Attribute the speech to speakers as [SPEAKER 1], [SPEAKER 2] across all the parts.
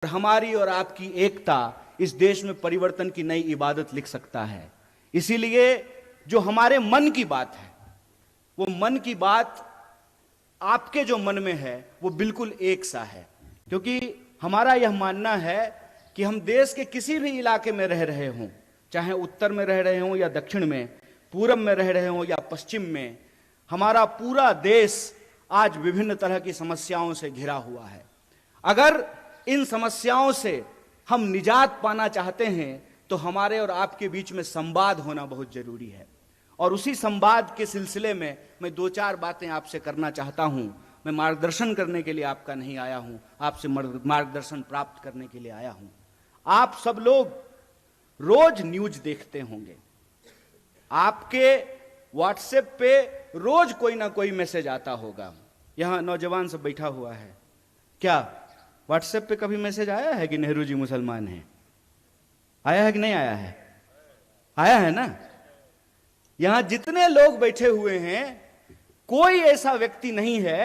[SPEAKER 1] हमारी और आपकी एकता इस देश में परिवर्तन की नई इबादत लिख सकता है। इसीलिए जो हमारे मन की बात है, वो मन की बात आपके जो मन में है वो बिल्कुल एक सा है, क्योंकि हमारा यह मानना है कि हम देश के किसी भी इलाके में रह रहे हों, चाहे उत्तर में रह रहे हों या दक्षिण में, पूरब में रह रहे हों या पश्चिम में, हमारा पूरा देश आज विभिन्न तरह की समस्याओं से घिरा हुआ है। अगर इन समस्याओं से हम निजात पाना चाहते हैं तो हमारे और आपके बीच में संवाद होना बहुत जरूरी है। और उसी संवाद के सिलसिले में मैं दो चार बातें आपसे करना चाहता हूं। मैं मार्गदर्शन करने के लिए आपका नहीं आया हूं, आपसे मार्गदर्शन प्राप्त करने के लिए आया हूं। आप सब लोग रोज न्यूज देखते होंगे, आपके व्हाट्सएप पे रोज कोई ना कोई मैसेज आता होगा। यहां नौजवान सब बैठा हुआ है, क्या व्हाट्सएप पे कभी मैसेज आया है कि नेहरू जी मुसलमान हैं? आया है कि नहीं आया है? आया है ना। यहां जितने लोग बैठे हुए हैं, कोई ऐसा व्यक्ति नहीं है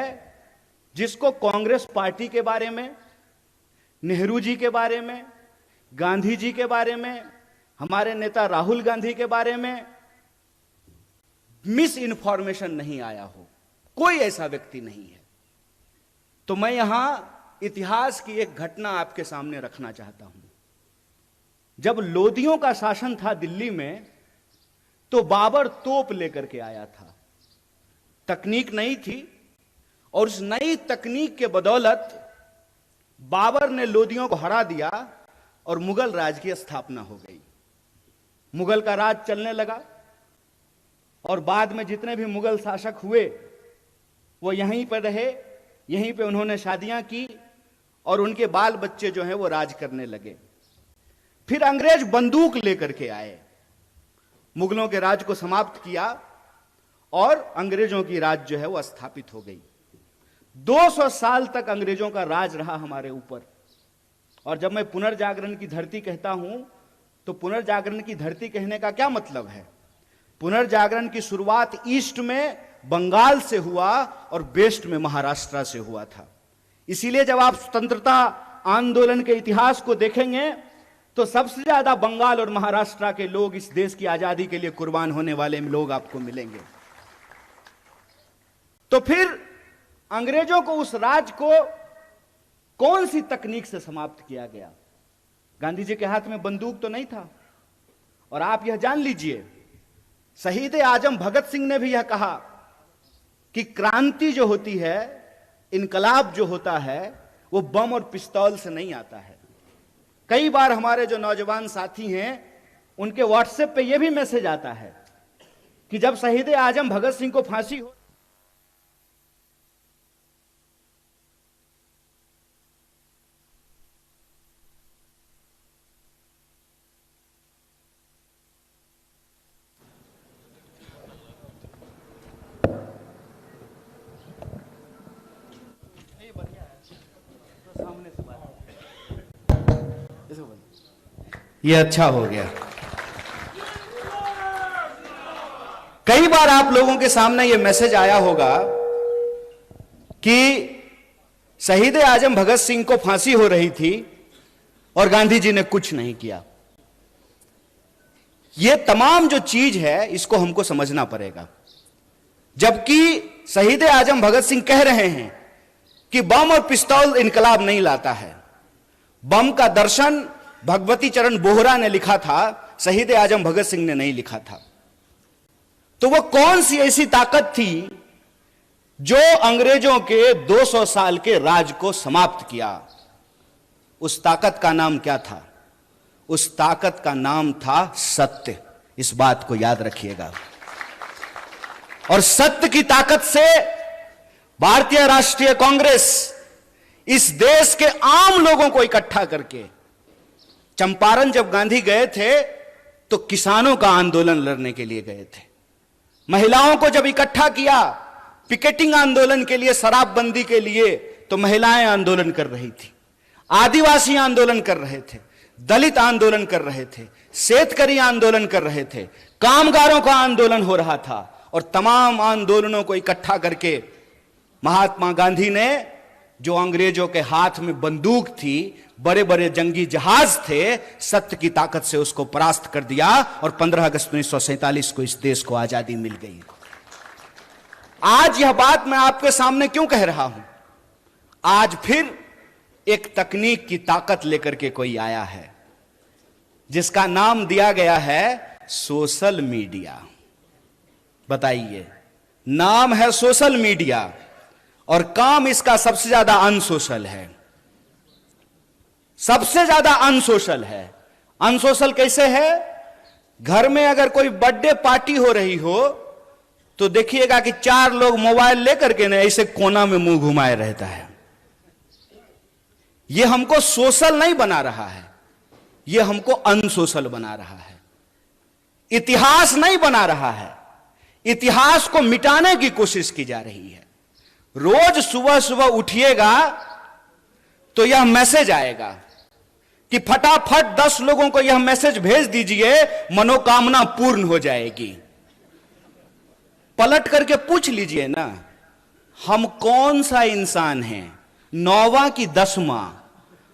[SPEAKER 1] जिसको कांग्रेस पार्टी के बारे में, नेहरू जी के बारे में, गांधी जी के बारे में, हमारे नेता राहुल गांधी के बारे में मिस इन्फॉर्मेशन नहीं आया हो। कोई ऐसा व्यक्ति नहीं है। तो मैं यहां इतिहास की एक घटना आपके सामने रखना चाहता हूं। जब लोदियों का शासन था दिल्ली में, तो बाबर तोप लेकर के आया था। तकनीक नई थी और उस नई तकनीक के बदौलत बाबर ने लोदियों को हरा दिया और मुगल राज की स्थापना हो गई। मुगल का राज चलने लगा और बाद में जितने भी मुगल शासक हुए वो यहीं पर रहे, यहीं पे उन्होंने शादियां की और उनके बाल बच्चे जो हैं वो राज करने लगे। फिर अंग्रेज बंदूक लेकर के आए, मुगलों के राज को समाप्त किया और अंग्रेजों की राज जो है वो स्थापित हो गई। 200 साल तक अंग्रेजों का राज रहा हमारे ऊपर। और जब मैं पुनर्जागरण की धरती कहता हूं तो पुनर्जागरण की धरती कहने का क्या मतलब है? पुनर्जागरण की शुरुआत ईस्ट में बंगाल से हुआ और वेस्ट में महाराष्ट्र से हुआ था। इसीलिए जब आप स्वतंत्रता आंदोलन के इतिहास को देखेंगे तो सबसे ज्यादा बंगाल और महाराष्ट्र के लोग इस देश की आजादी के लिए कुर्बान होने वाले लोग आपको मिलेंगे। तो फिर अंग्रेजों को उस राज को कौन सी तकनीक से समाप्त किया गया? गांधी जी के हाथ में बंदूक तो नहीं था। और आप यह जान लीजिए, शहीद आजम भगत सिंह ने भी यह कहा कि क्रांति जो होती है, इनकलाब जो होता है, वो बम और पिस्तौल से नहीं आता है। कई बार हमारे जो नौजवान साथी हैं उनके व्हाट्सएप पे यह भी मैसेज आता है कि जब शहीद आजम भगत सिंह को फांसी हो, ये अच्छा हो गया। कई बार आप लोगों के सामने ये मैसेज आया होगा कि शहीद आजम भगत सिंह को फांसी हो रही थी और गांधी जी ने कुछ नहीं किया। ये तमाम जो चीज है इसको हमको समझना पड़ेगा। जबकि शहीद आजम भगत सिंह कह रहे हैं कि बम और पिस्तौल इनकलाब नहीं लाता है। बम का दर्शन भगवती चरण बोहरा ने लिखा था, शहीद आजम भगत सिंह ने नहीं लिखा था। तो वो कौन सी ऐसी ताकत थी जो अंग्रेजों के 200 साल के राज को समाप्त किया? उस ताकत का नाम क्या था? उस ताकत का नाम था सत्य। इस बात को याद रखिएगा। और सत्य की ताकत से भारतीय राष्ट्रीय कांग्रेस इस देश के आम लोगों को इकट्ठा करके, चंपारण जब गांधी गए थे तो किसानों का आंदोलन लड़ने के लिए गए थे। महिलाओं को जब इकट्ठा किया पिकेटिंग आंदोलन के लिए, शराबबंदी के लिए, तो महिलाएं आंदोलन कर रही थी, आदिवासी आंदोलन कर रहे थे, दलित आंदोलन कर रहे थे, शेतकरी आंदोलन कर रहे थे, कामगारों का आंदोलन हो रहा था। और तमाम आंदोलनों को इकट्ठा करके महात्मा गांधी ने जो अंग्रेजों के हाथ में बंदूक थी, बड़े बड़े जंगी जहाज थे, सत्य की ताकत से उसको परास्त कर दिया और 15 अगस्त 1947 को इस देश को आजादी मिल गई। आज यह बात मैं आपके सामने क्यों कह रहा हूं? आज फिर एक तकनीक की ताकत लेकर के कोई आया है जिसका नाम दिया गया है सोशल मीडिया। बताइए, नाम है सोशल मीडिया और काम इसका सबसे ज्यादा अनसोशल है। सबसे ज्यादा अनसोशल है। अनसोशल कैसे है? घर में अगर कोई बर्थडे पार्टी हो रही हो तो देखिएगा कि 4 लोग मोबाइल लेकर के ना ऐसे कोना में मुंह घुमाए रहता है। यह हमको सोशल नहीं बना रहा है, यह हमको अनसोशल बना रहा है। इतिहास नहीं बना रहा है, इतिहास को मिटाने की कोशिश की जा रही है। रोज सुबह सुबह उठिएगा तो यह मैसेज आएगा कि फटाफट 10 लोगों को यह मैसेज भेज दीजिए, मनोकामना पूर्ण हो जाएगी। पलट करके पूछ लीजिए ना, हम कौन सा इंसान हैं, 9वां की 10वां?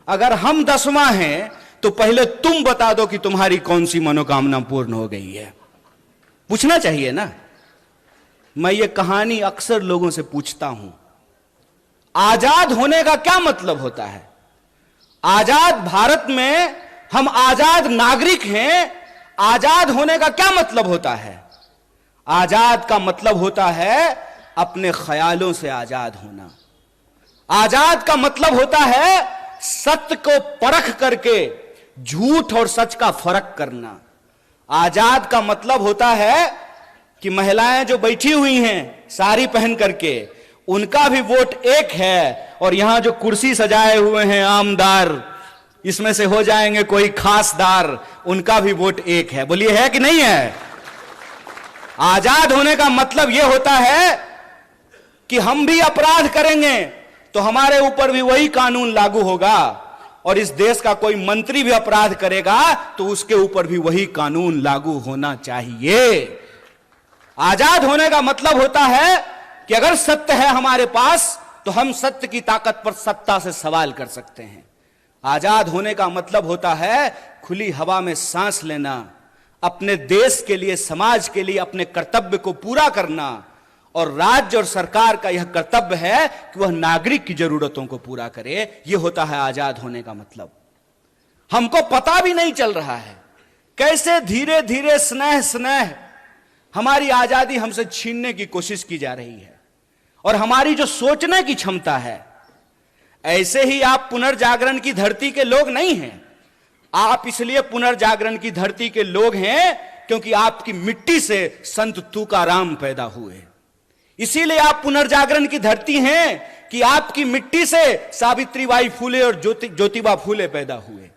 [SPEAKER 1] अगर हम 10वां हैं तो पहले तुम बता दो कि तुम्हारी कौन सी मनोकामना पूर्ण हो गई है। पूछना चाहिए ना। मैं ये कहानी अक्सर लोगों से पूछता हूं, आजाद होने का क्या मतलब होता है? आजाद भारत में हम आजाद नागरिक हैं, आजाद होने का क्या मतलब होता है? आजाद का मतलब होता है अपने ख्यालों से आजाद होना। आजाद का मतलब होता है सत्य को परख करके झूठ और सच का फर्क करना। आजाद का मतलब होता है कि महिलाएं जो बैठी हुई हैं साड़ी पहन करके, उनका भी वोट एक है, और यहां जो कुर्सी सजाए हुए हैं आमदार, इसमें से हो जाएंगे कोई खासदार, उनका भी वोट एक है। बोलिए, है कि नहीं है? आजाद होने का मतलब यह होता है कि हम भी अपराध करेंगे तो हमारे ऊपर भी वही कानून लागू होगा, और इस देश का कोई मंत्री भी अपराध करेगा तो उसके ऊपर भी वही कानून लागू होना चाहिए। आजाद होने का मतलब होता है कि अगर सत्य है हमारे पास तो हम सत्य की ताकत पर सत्ता से सवाल कर सकते हैं। आजाद होने का मतलब होता है खुली हवा में सांस लेना, अपने देश के लिए, समाज के लिए अपने कर्तव्य को पूरा करना, और राज्य और सरकार का यह कर्तव्य है कि वह नागरिक की जरूरतों को पूरा करे। यह होता है आजाद होने का मतलब। हमको पता भी नहीं चल रहा है कैसे धीरे धीरे स्नेह स्नेह हमारी आजादी हमसे छीनने की कोशिश की जा रही है, और हमारी जो सोचने की क्षमता है। ऐसे ही आप पुनर्जागरण की धरती के लोग नहीं हैं। आप इसलिए पुनर्जागरण की धरती के लोग हैं क्योंकि आपकी मिट्टी से संत तुकाराम पैदा हुए। इसीलिए आप पुनर्जागरण की धरती हैं कि आपकी मिट्टी से सावित्रीबाई फुले और ज्योतिबा फुले पैदा हुए।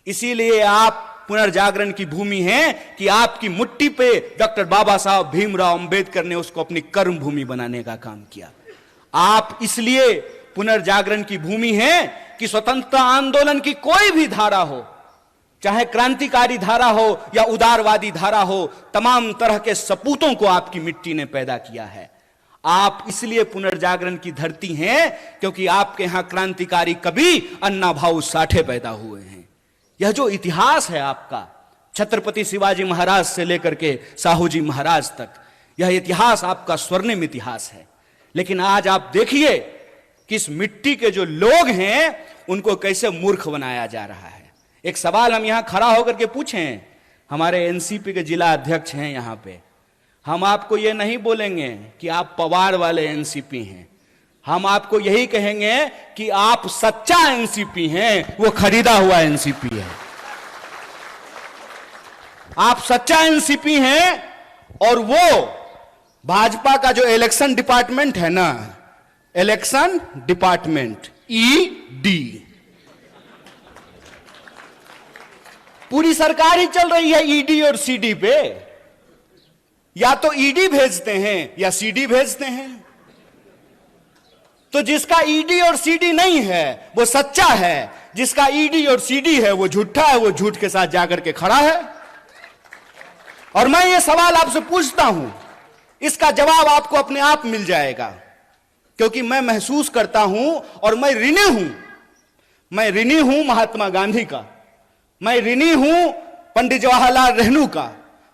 [SPEAKER 1] इसीलिए आप पुनर्जागरण की भूमि है कि आपकी मुट्ठी पे डॉक्टर बाबा साहब भीमराव अंबेडकर ने उसको अपनी कर्म भूमि बनाने का काम किया। आप इसलिए पुनर्जागरण की भूमि है कि स्वतंत्रता आंदोलन की कोई भी धारा हो, चाहे क्रांतिकारी धारा हो या उदारवादी धारा हो, तमाम तरह के सपूतों को आपकी मिट्टी ने पैदा किया है। आप इसलिए पुनर्जागरण की धरती हैं क्योंकि आपके यहां क्रांतिकारी कवि अन्ना भाऊ साठे पैदा हुए हैं। यह जो इतिहास है आपका, छत्रपति शिवाजी महाराज से लेकर के साहू जी महाराज तक, यह इतिहास आपका स्वर्णिम इतिहास है। लेकिन आज आप देखिए कि इस मिट्टी के जो लोग हैं उनको कैसे मूर्ख बनाया जा रहा है। एक सवाल हम यहां खड़ा होकर के पूछें, हमारे एनसीपी के जिला अध्यक्ष हैं यहां पे, हम आपको यह नहीं बोलेंगे कि आप पवार वाले एनसीपी हैं, हम आपको यही कहेंगे कि आप सच्चा एनसीपी हैं, वो खरीदा हुआ एनसीपी है। आप सच्चा एनसीपी हैं और वो भाजपा का जो इलेक्शन डिपार्टमेंट है ना, इलेक्शन डिपार्टमेंट ईडी, पूरी सरकार ही चल रही है ईडी और सीडी पे। या तो ईडी भेजते हैं या सीडी भेजते हैं। तो जिसका ईडी और सीडी नहीं है वो सच्चा है, जिसका ईडी और सीडी है वो झूठा है, वो झूठ के साथ जाकर के खड़ा है। और मैं ये सवाल आपसे पूछता हूं, इसका जवाब आपको अपने आप मिल जाएगा। क्योंकि मैं महसूस करता हूं और मैं ऋणी हूं, मैं ऋणी हूं महात्मा गांधी का, मैं ऋणी हूं पंडित जवाहरलाल नेहरू का,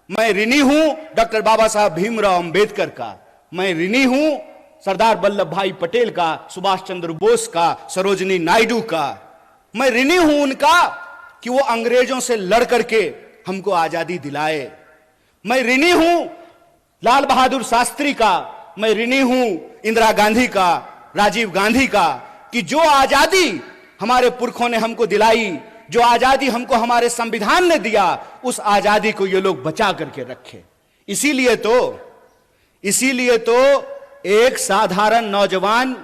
[SPEAKER 1] मैं ऋणी हूं डॉक्टर बाबा साहब भीमराव अंबेडकर का, मैं ऋणी हूं सरदार वल्लभ भाई पटेल का, सुभाष चंद्र बोस का, सरोजिनी नायडू का। मैं ऋणी हूं उनका कि वो अंग्रेजों से लड़ करके हमको आजादी दिलाए। मैं ऋणी हूं लाल बहादुर शास्त्री का, मैं ऋणी हूं इंदिरा गांधी का, राजीव गांधी का, कि जो आजादी हमारे पुरखों ने हमको दिलाई, जो आजादी हमको हमारे संविधान ने दिया, उस आजादी को ये लोग बचा करके रखे। इसीलिए तो एक साधारण नौजवान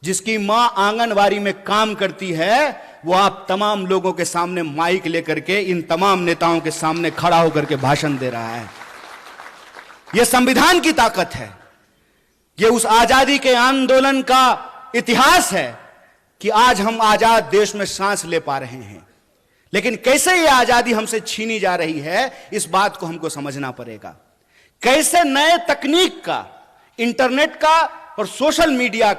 [SPEAKER 1] जिसकी मां आंगनवाड़ी में काम करती है, वो आप तमाम लोगों के सामने माइक लेकर के इन तमाम नेताओं के सामने खड़ा होकर के भाषण दे रहा है। यह संविधान की ताकत है, यह उस आजादी के आंदोलन का इतिहास है कि आज हम आजाद देश में सांस ले पा रहे हैं। लेकिन कैसे यह आजादी हमसे छीनी जा रही है, इस बात को हमको समझना पड़ेगा। कैसे नए तकनीक का, इंटरनेट का और सोशल मीडिया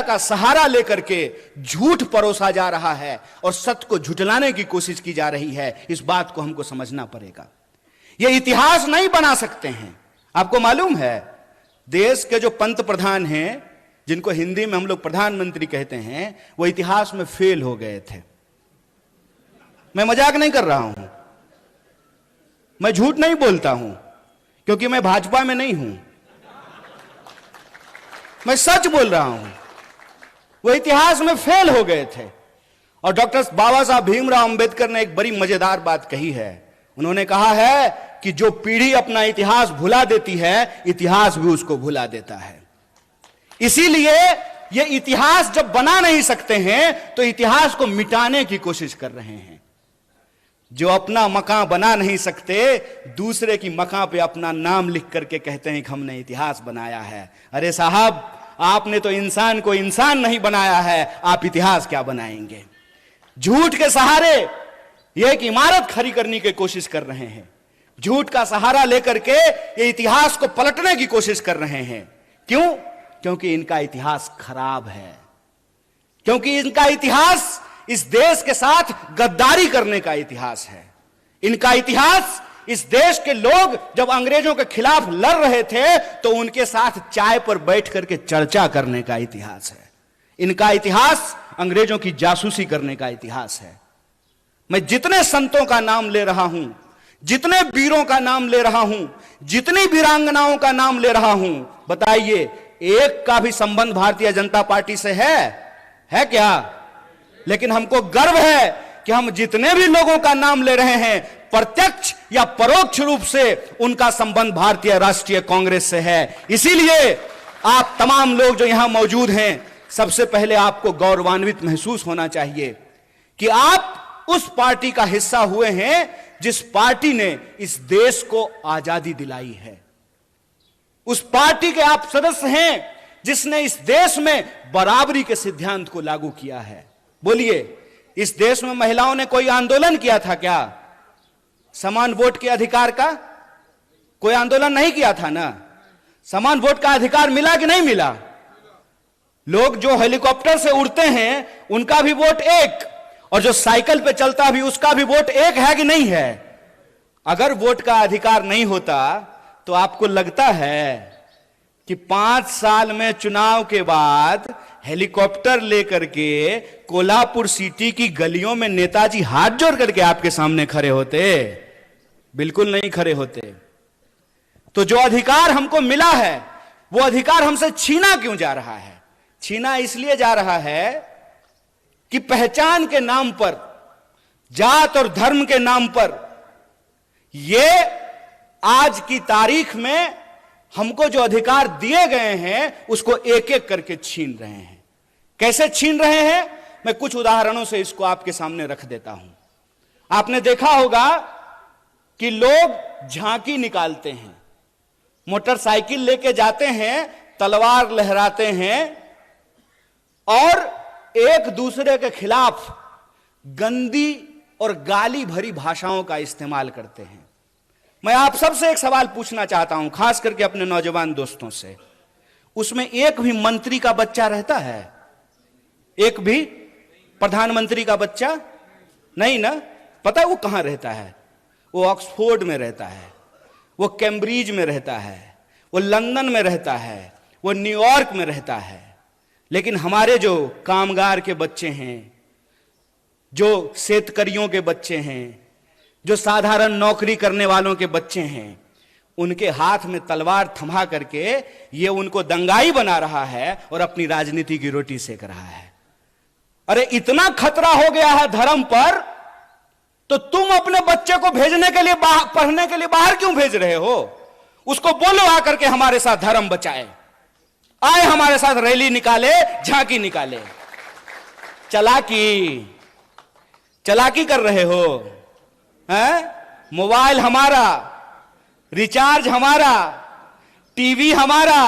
[SPEAKER 1] का सहारा लेकर के झूठ परोसा जा रहा है और सत्य को झुठलाने की कोशिश की जा रही है, इस बात को हमको समझना पड़ेगा। यह इतिहास नहीं बना सकते हैं। आपको मालूम है, देश के जो पंत प्रधान हैं, जिनको हिंदी में हम लोग प्रधानमंत्री कहते हैं, वो इतिहास में फेल हो गए थे। मैं मजाक नहीं कर रहा हूं, मैं झूठ नहीं बोलता हूं, क्योंकि मैं भाजपा में नहीं हूं, मैं सच बोल रहा हूं। वो इतिहास में फेल हो गए थे। और डॉक्टर बाबा साहब भीमराव अंबेडकर ने एक बड़ी मजेदार बात कही है। उन्होंने कहा है कि जो पीढ़ी अपना इतिहास भुला देती है, इतिहास भी उसको भुला देता है। इसीलिए ये इतिहास जब बना नहीं सकते हैं, तो इतिहास को मिटाने की कोशिश कर रहे हैं। जो अपना मकान बना नहीं सकते, दूसरे की मकान पे अपना नाम लिख करके कहते हैं कि हमने इतिहास बनाया है। अरे साहब, आपने तो इंसान को इंसान नहीं बनाया है, आप इतिहास क्या बनाएंगे? झूठ के सहारे ये एक इमारत खड़ी करने की कोशिश कर रहे हैं। झूठ का सहारा लेकर के ये इतिहास को पलटने की कोशिश कर रहे हैं। क्यों? क्योंकि इनका इतिहास खराब है, क्योंकि इनका इतिहास इस देश के साथ गद्दारी करने का इतिहास है। इनका इतिहास इस देश के लोग जब अंग्रेजों के खिलाफ लड़ रहे थे, तो उनके साथ चाय पर बैठ करके चर्चा करने का इतिहास है। इनका इतिहास अंग्रेजों की जासूसी करने का इतिहास है। मैं जितने संतों का नाम ले रहा हूं, जितने वीरों का नाम ले रहा हूं, जितनी वीरांगनाओं का नाम ले रहा हूं, बताइए एक का भी संबंध भारतीय जनता पार्टी से है क्या? लेकिन हमको गर्व है कि हम जितने भी लोगों का नाम ले रहे हैं, प्रत्यक्ष या परोक्ष रूप से उनका संबंध भारतीय राष्ट्रीय कांग्रेस से है। इसीलिए आप तमाम लोग जो यहां मौजूद हैं, सबसे पहले आपको गौरवान्वित महसूस होना चाहिए कि आप उस पार्टी का हिस्सा हुए हैं जिस पार्टी ने इस देश को आजादी दिलाई है। उस पार्टी के आप सदस्य हैं जिसने इस देश में बराबरी के सिद्धांत को लागू किया है। बोलिए, इस देश में महिलाओं ने कोई आंदोलन किया था क्या? समान वोट के अधिकार का कोई आंदोलन नहीं किया था ना? समान वोट का अधिकार मिला कि नहीं मिला? लोग जो हेलीकॉप्टर से उड़ते हैं उनका भी वोट एक, और जो साइकिल पे चलता भी उसका भी वोट एक है कि नहीं है? अगर वोट का अधिकार नहीं होता तो आपको लगता है कि 5 साल में चुनाव के बाद हेलीकॉप्टर लेकर के कोल्हापुर सिटी की गलियों में नेताजी हाथ जोड़ करके आपके सामने खड़े होते? बिल्कुल नहीं खड़े होते। तो जो अधिकार हमको मिला है, वो अधिकार हमसे छीना क्यों जा रहा है? छीना इसलिए जा रहा है कि पहचान के नाम पर, जात और धर्म के नाम पर, ये आज की तारीख में हमको जो अधिकार दिए गए हैं उसको एक एक करके छीन रहे हैं। कैसे छीन रहे हैं? मैं कुछ उदाहरणों से इसको आपके सामने रख देता हूं। आपने देखा होगा कि लोग झांकी निकालते हैं, मोटरसाइकिल लेके जाते हैं, तलवार लहराते हैं और एक दूसरे के खिलाफ गंदी और गाली भरी भाषाओं का इस्तेमाल करते हैं। मैं आप सबसे एक सवाल पूछना चाहता हूं, खास करके अपने नौजवान दोस्तों से। उसमें एक भी मंत्री का बच्चा रहता है? एक भी प्रधानमंत्री का बच्चा नहीं ना। पता है वो कहां रहता है? वो ऑक्सफोर्ड में रहता है, वो कैम्ब्रिज में रहता है, वो लंदन में रहता है, वो न्यूयॉर्क में रहता है। लेकिन हमारे जो कामगार के बच्चे हैं, जो शेतकरियों के बच्चे हैं, जो साधारण नौकरी करने वालों के बच्चे हैं, उनके हाथ में तलवार थमा करके ये उनको दंगाई बना रहा है और अपनी राजनीति की रोटी सेक रहा है। अरे इतना खतरा हो गया है धर्म पर, तो तुम अपने बच्चे को भेजने के लिए पढ़ने के लिए बाहर क्यों भेज रहे हो? उसको बोलो आकर के हमारे साथ धर्म बचाए, आए हमारे साथ रैली निकाले, झांकी निकाले। चलाकी कर रहे हो हैं? मोबाइल हमारा, रिचार्ज हमारा, टीवी हमारा,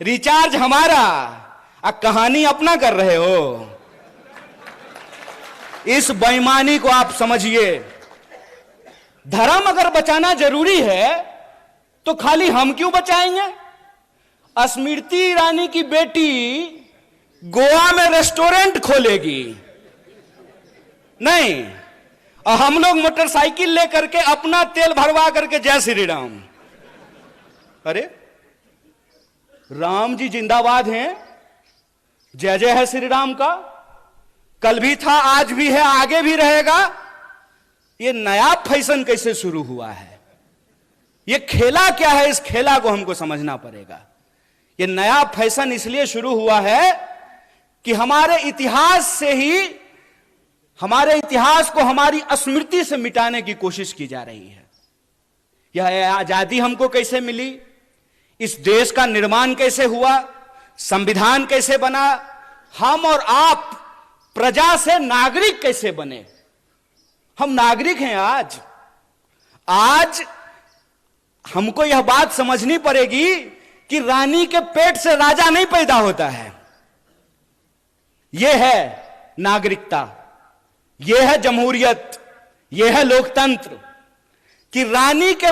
[SPEAKER 1] रिचार्ज हमारा, कहानी अपना कर रहे हो। इस बेईमानी को आप समझिए। धर्म अगर बचाना जरूरी है तो खाली हम क्यों बचाएंगे? स्मृति ईरानी की बेटी गोवा में रेस्टोरेंट खोलेगी नहीं, और हम लोग मोटरसाइकिल लेकर के अपना तेल भरवा करके जय श्री राम। अरे राम जी जिंदाबाद हैं, जय जय है श्री राम का। कल भी था, आज भी है, आगे भी रहेगा। ये नया फैशन कैसे शुरू हुआ है? ये खेला क्या है? इस खेला को हमको समझना पड़ेगा। ये नया फैशन इसलिए शुरू हुआ है कि हमारे इतिहास से ही, हमारे इतिहास को हमारी स्मृति से मिटाने की कोशिश की जा रही है। यह आजादी हमको कैसे मिली, इस देश का निर्माण कैसे हुआ, संविधान कैसे बना, हम और आप प्रजा से नागरिक कैसे बने। हम नागरिक हैं आज हमको यह बात समझनी पड़ेगी कि रानी के पेट से राजा नहीं पैदा होता है। यह है नागरिकता, यह है जमहूरियत, यह है लोकतंत्र, कि रानी के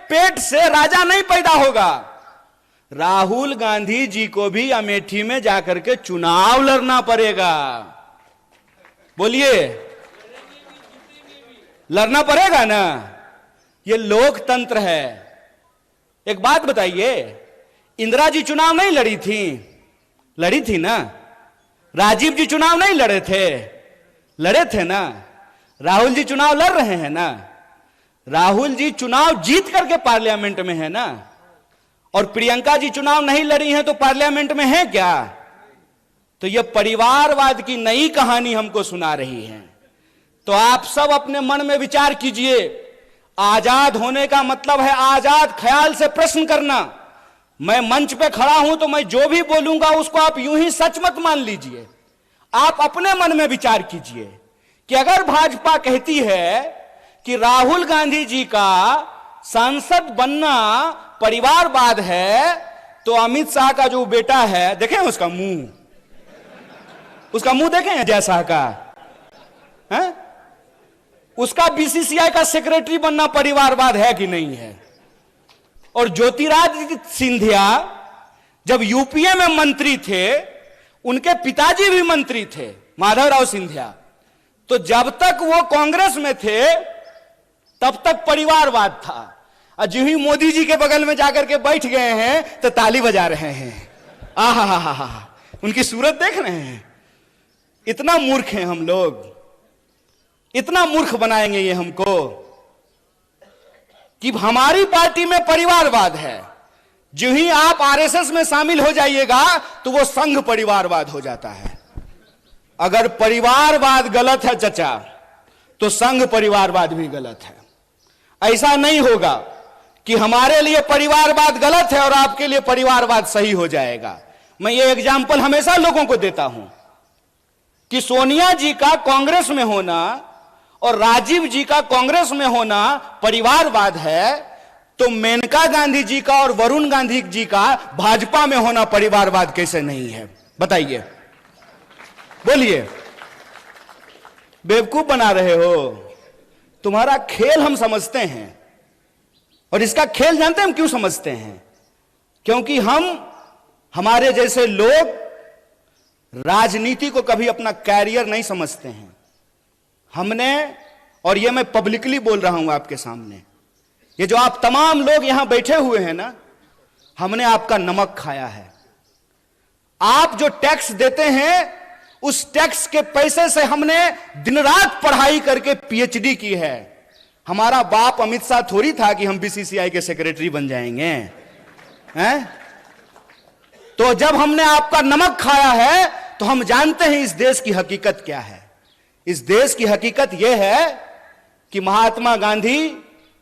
[SPEAKER 1] पेट से राजा नहीं पैदा होगा। राहुल गांधी जी को भी अमेठी में जाकर के चुनाव लड़ना पड़ेगा। बोलिए, लड़ना पड़ेगा ना? ये लोकतंत्र है। एक बात बताइए, इंदिरा जी चुनाव नहीं लड़ी थी? लड़ी थी ना। राजीव जी चुनाव नहीं लड़े थे? लड़े थे ना। राहुल जी चुनाव लड़ रहे हैं ना। राहुल जी चुनाव जीत करके पार्लियामेंट में है ना। और प्रियंका जी चुनाव नहीं लड़ी हैं तो पार्लियामेंट में है क्या? तो यह परिवारवाद की नई कहानी हमको सुना रही है। तो आप सब अपने मन में विचार कीजिए। आजाद होने का मतलब है आजाद ख्याल से प्रश्न करना। मैं मंच पे खड़ा हूं तो मैं जो भी बोलूंगा उसको आप यूं ही सच मत मान लीजिए। आप अपने मन में विचार कीजिए कि अगर भाजपा कहती है कि राहुल गांधी जी का सांसद बनना परिवारवाद है, तो अमित शाह का जो बेटा है, देखें उसका मुंह देखें अजय शाह का है? उसका बीसीसीआई का सेक्रेटरी बनना परिवारवाद है कि नहीं है? और ज्योतिरादित्य सिंधिया जब यूपीए में मंत्री थे, उनके पिताजी भी मंत्री थे, माधवराव सिंधिया। तो जब तक वो कांग्रेस में थे तब तक परिवारवाद था। और जो ही मोदी जी के बगल में जाकर के बैठ गए हैं तो ताली बजा रहे हैं। आहा, उनकी सूरत देख रहे हैं। इतना मूर्ख हैं हम लोग, इतना मूर्ख बनाएंगे ये हमको कि हमारी पार्टी में परिवारवाद है। जो ही आप आरएसएस में शामिल हो जाइएगा तो वो संघ परिवारवाद हो जाता है। अगर परिवारवाद गलत है चचा, तो संघ परिवारवाद भी गलत है। ऐसा नहीं होगा कि हमारे लिए परिवारवाद गलत है और आपके लिए परिवारवाद सही हो जाएगा। मैं ये एग्जाम्पल हमेशा लोगों को देता हूं कि सोनिया जी का कांग्रेस में होना और राजीव जी का कांग्रेस में होना परिवारवाद है, तो मेनका गांधी जी का और वरुण गांधी जी का भाजपा में होना परिवारवाद कैसे नहीं है? बताइए, बोलिए। बेवकूफ बना रहे हो। तुम्हारा खेल हम समझते हैं, और इसका खेल जानते हैं हम क्यों समझते हैं? क्योंकि हमारे जैसे लोग राजनीति को कभी अपना कैरियर नहीं समझते हैं। हमने, और ये मैं पब्लिकली बोल रहा हूं आपके सामने, ये जो आप तमाम लोग यहां बैठे हुए हैं ना, हमने आपका नमक खाया है। आप जो टैक्स देते हैं, उस टैक्स के पैसे से हमने दिन रात पढ़ाई करके पीएचडी की है। हमारा बाप अमित शाह थोड़ी था कि हम बीसीसीआई के सेक्रेटरी बन जाएंगे, हैं? तो जब हमने आपका नमक खाया है तो हम जानते हैं इस देश की हकीकत क्या है। इस देश की हकीकत यह है कि महात्मा गांधी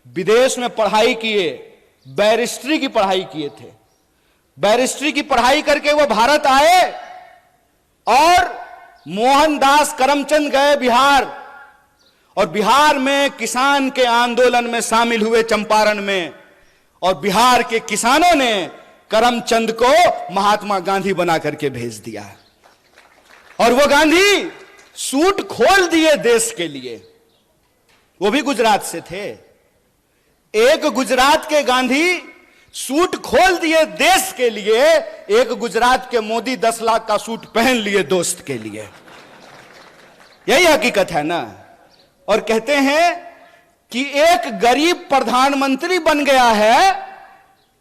[SPEAKER 1] विदेश में पढ़ाई किए, बैरिस्ट्री की पढ़ाई किए थे। बैरिस्ट्री की पढ़ाई करके वो भारत आए और मोहनदास करमचंद गए बिहार, और बिहार में किसान के आंदोलन में शामिल हुए चंपारण में, और बिहार के किसानों ने करमचंद को महात्मा गांधी बना करके भेज दिया। और वो गांधी सूट खोल दिए देश के लिए। वो भी गुजरात से थे। एक गुजरात के गांधी सूट खोल दिए देश के लिए, एक गुजरात के मोदी 10 लाख का सूट पहन लिए दोस्त के लिए। यही हकीकत है ना। और कहते हैं कि एक गरीब प्रधानमंत्री बन गया है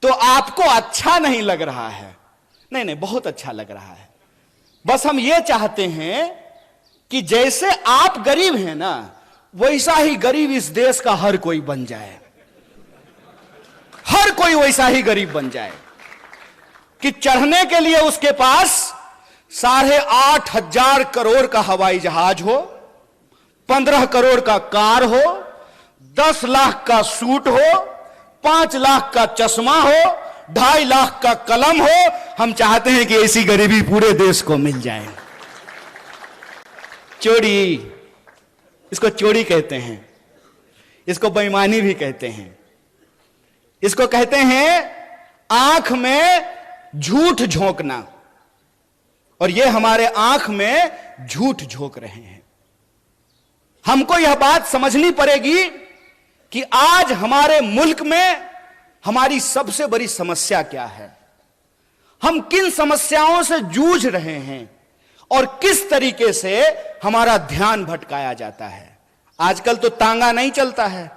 [SPEAKER 1] तो आपको अच्छा नहीं लग रहा है। नहीं नहीं, बहुत अच्छा लग रहा है। बस हम ये चाहते हैं कि जैसे आप गरीब हैं ना, वैसा ही गरीब इस देश का हर कोई बन जाए। हर कोई वैसा ही गरीब बन जाए कि चढ़ने के लिए उसके पास 8,500 करोड़ का हवाई जहाज हो, 15 करोड़ का कार हो, 10 लाख का सूट हो, 5 लाख का चश्मा हो, 2.5 लाख का कलम हो। हम चाहते हैं कि ऐसी गरीबी पूरे देश को मिल जाए। चोरी, इसको चोरी कहते हैं, इसको बेईमानी भी कहते हैं, इसको कहते हैं आंख में झूठ झोंकना। और ये हमारे आंख में झूठ झोंक रहे हैं। हमको यह बात समझनी पड़ेगी कि आज हमारे मुल्क में हमारी सबसे बड़ी समस्या क्या है, हम किन समस्याओं से जूझ रहे हैं और किस तरीके से हमारा ध्यान भटकाया जाता है। आजकल तो तांगा नहीं चलता है,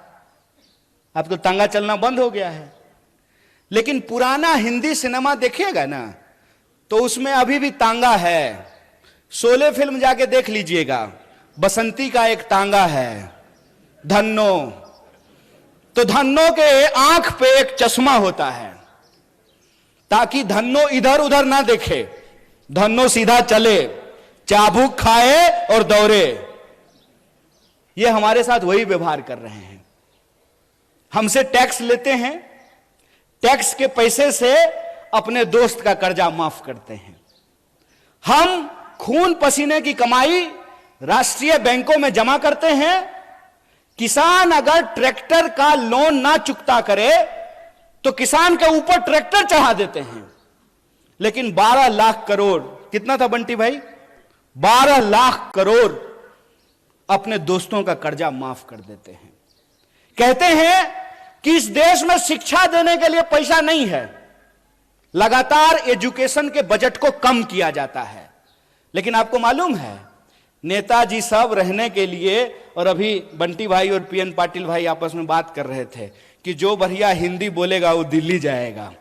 [SPEAKER 1] अब तो तांगा चलना बंद हो गया है। लेकिन पुराना हिंदी सिनेमा देखिएगा ना, तो उसमें अभी भी तांगा है। शोले फिल्म जाके देख लीजिएगा, बसंती का एक तांगा है, धन्नो। तो धन्नो के आंख पे एक चश्मा होता है ताकि धन्नो इधर उधर ना देखे, धन्नो सीधा चले, चाबुक खाए और दौड़े। ये हमारे साथ वही व्यवहार कर रहे हैं। हमसे टैक्स लेते हैं, टैक्स के पैसे से अपने दोस्त का कर्जा माफ करते हैं। हम खून पसीने की कमाई राष्ट्रीय बैंकों में जमा करते हैं। किसान अगर ट्रैक्टर का लोन ना चुकता करे तो किसान के ऊपर ट्रैक्टर चढ़ा देते हैं। लेकिन 12 लाख करोड़, कितना था बंटी भाई, 12 लाख करोड़ अपने दोस्तों का कर्जा माफ कर देते हैं। कहते हैं कि इस देश में शिक्षा देने के लिए पैसा नहीं है, लगातार एजुकेशन के बजट को कम किया जाता है। लेकिन आपको मालूम है, नेताजी सब रहने के लिए, और अभी बंटी भाई और पीएन पाटिल भाई आपस में बात कर रहे थे कि जो बढ़िया हिंदी बोलेगा वो दिल्ली जाएगा।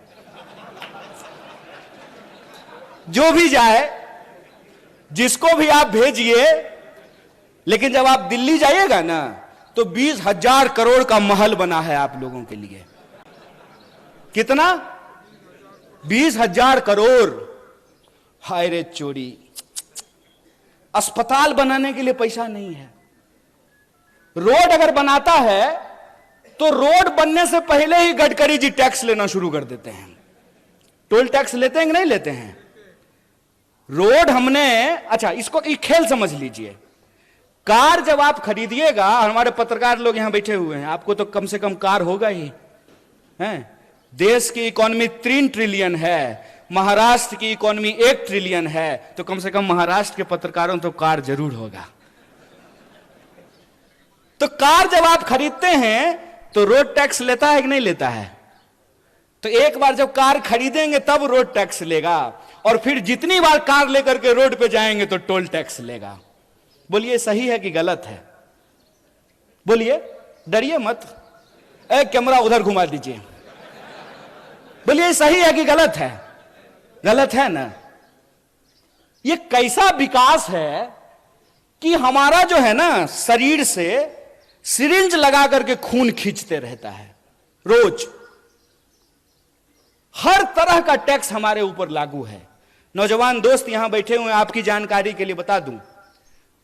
[SPEAKER 1] जो भी जाए, जिसको भी आप भेजिए, लेकिन जब आप दिल्ली जाइएगा ना तो 20,000 करोड़ का महल बना है आप लोगों के लिए। कितना? 20,000 करोड़। हाय रे चोरी, अस्पताल बनाने के लिए पैसा नहीं है। रोड अगर बनाता है तो रोड बनने से पहले ही गडकरी जी टैक्स लेना शुरू कर देते हैं। टोल टैक्स लेते हैं कि नहीं लेते हैं? रोड हमने, अच्छा इसको एक खेल समझ लीजिए। कार जब आप खरीदिएगा, हमारे पत्रकार लोग यहां बैठे हुए हैं, आपको तो कम से कम कार होगा ही, हैं? देश की इकोनॉमी 3 ट्रिलियन है, महाराष्ट्र की इकोनॉमी 1 ट्रिलियन है, तो कम से कम महाराष्ट्र के पत्रकारों तो कार जरूर होगा। तो कार जब आप खरीदते हैं तो रोड टैक्स लेता है कि नहीं लेता है? तो एक बार जब कार खरीदेंगे तब रोड टैक्स लेगा, और फिर जितनी बार कार लेकर के रोड पे जाएंगे तो टोल टैक्स लेगा। बोलिए सही है कि गलत है? बोलिए, डरिए मत। कैमरा उधर घुमा दीजिए। बोलिए सही है कि गलत है? गलत है ना? ये कैसा विकास है कि हमारा जो है ना शरीर से सिरिंज लगा करके खून खींचते रहता है रोज। हर तरह का टैक्स हमारे ऊपर लागू है। नौजवान दोस्त यहां बैठे हुए, आपकी जानकारी के लिए बता दूं,